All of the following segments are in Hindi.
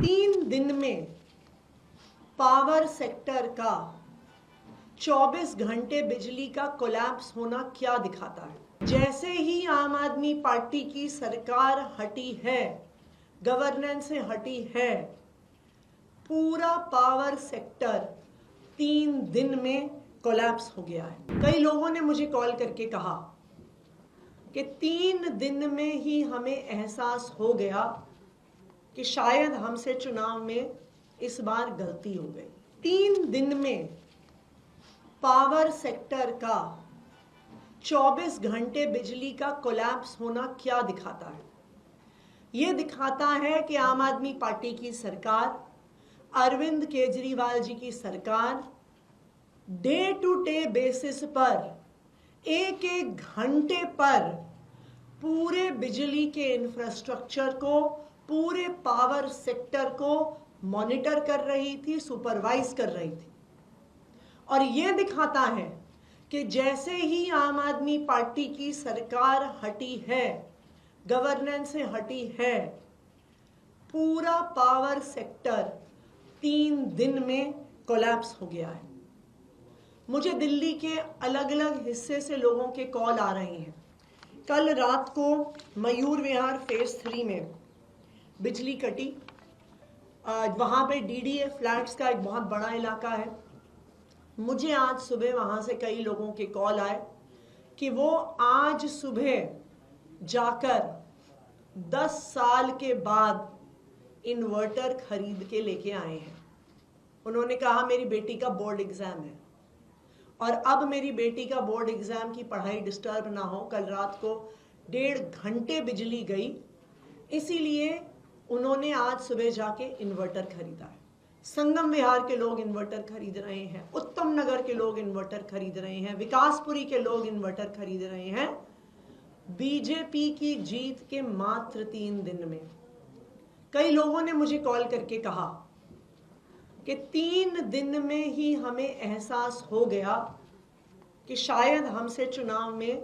3 दिन में पावर सेक्टर का 24 घंटे बिजली का कोलैप्स होना क्या दिखाता है। जैसे ही आम आदमी पार्टी की सरकार हटी है, गवर्नेंस से हटी है, पूरा पावर सेक्टर 3 दिन में कोलैप्स हो गया है। कई लोगों ने मुझे कॉल करके कहा कि 3 दिन में ही हमें एहसास हो गया कि शायद हमसे चुनाव में इस बार गलती हो गई। 3 दिन में पावर सेक्टर का 24 घंटे बिजली का कोलैप्स होना क्या दिखाता है? ये दिखाता है कि आम आदमी पार्टी की सरकार, अरविंद केजरीवाल जी की सरकार डे टू डे बेसिस पर एक एक घंटे पर पूरे बिजली के इंफ्रास्ट्रक्चर को, पूरे पावर सेक्टर को मॉनिटर कर रही थी, सुपरवाइज कर रही थी। और यह दिखाता है कि जैसे ही आम आदमी पार्टी की सरकार हटी है, गवर्नेंस से हटी है, पूरा पावर सेक्टर 3 दिन में कोलैप्स हो गया है। मुझे दिल्ली के अलग अलग हिस्से से लोगों के कॉल आ रहे हैं। कल रात को मयूर विहार फेज 3 में बिजली कटी। वहाँ पे डीडीए फ्लैट्स का एक बहुत बड़ा इलाका है। मुझे आज सुबह वहाँ से कई लोगों के कॉल आए कि वो आज सुबह जाकर 10 साल के बाद इन्वर्टर खरीद के लेके आए हैं। उन्होंने कहा मेरी बेटी का बोर्ड एग्जाम है और अब मेरी बेटी का बोर्ड एग्जाम की पढ़ाई डिस्टर्ब ना हो। कल रात को 1.5 घंटे बिजली गई, इसीलिए उन्होंने आज सुबह जाके इन्वर्टर खरीदा है। संगम विहार के लोग इन्वर्टर खरीद रहे हैं, उत्तम नगर के लोग इन्वर्टर खरीद रहे हैं, विकासपुरी के लोग इन्वर्टर खरीद रहे हैं। बीजेपी की जीत के मात्र 3 दिन में कई लोगों ने मुझे कॉल करके कहा कि 3 दिन में ही हमें एहसास हो गया कि शायद हमसे चुनाव में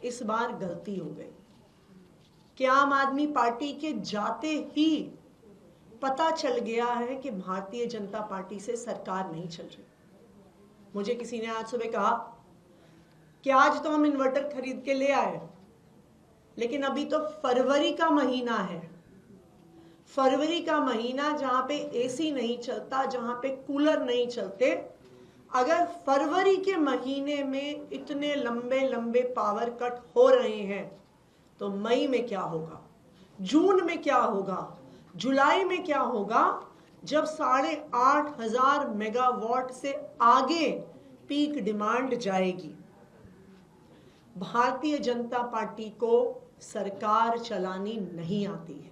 इस बार गलती हो गई, कि आम आदमी पार्टी के जाते ही पता चल गया है कि भारतीय जनता पार्टी से सरकार नहीं चल रही। मुझे किसी ने आज सुबह कहा कि आज तो हम इन्वर्टर खरीद के ले आए, लेकिन अभी तो फरवरी का महीना है। फरवरी का महीना जहां पे एसी नहीं चलता, जहां पे कूलर नहीं चलते, अगर फरवरी के महीने में इतने लंबे लंबे पावर कट हो रहे हैं तो मई में क्या होगा, जून में क्या होगा, जुलाई में क्या होगा, जब 8,500 मेगावाट से आगे पीक डिमांड जाएगी। भारतीय जनता पार्टी को सरकार चलानी नहीं आती है।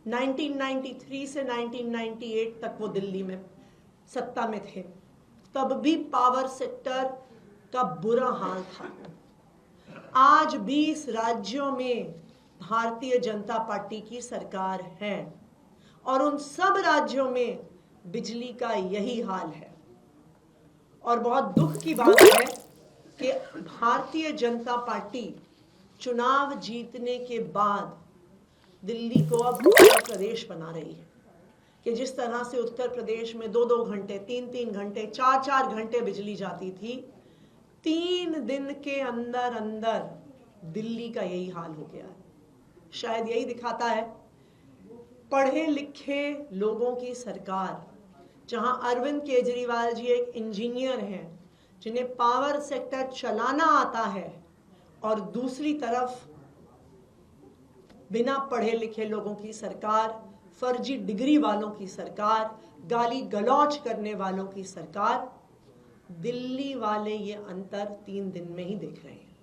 1993 से 1998 तक वो दिल्ली में सत्ता में थे, तब भी पावर सेक्टर का बुरा हाल था। आज 20 राज्यों में भारतीय जनता पार्टी की सरकार है और उन सब राज्यों में बिजली का यही हाल है। और बहुत दुख की बात है कि भारतीय जनता पार्टी चुनाव जीतने के बाद दिल्ली को अब उत्तर प्रदेश बना रही है कि जिस तरह से उत्तर प्रदेश में 2-2 घंटे, 3-3 घंटे, 4-4 घंटे बिजली जाती थी, 3 दिन के अंदर अंदर दिल्ली का यही हाल हो गया है। शायद यही दिखाता है पढ़े लिखे लोगों की सरकार, जहां अरविंद केजरीवाल जी एक इंजीनियर हैं जिन्हें पावर सेक्टर चलाना आता है, और दूसरी तरफ बिना पढ़े लिखे लोगों की सरकार, फर्जी डिग्री वालों की सरकार, गाली गलौज करने वालों की सरकार। दिल्ली वाले ये अंतर 3 दिन में ही देख रहे हैं।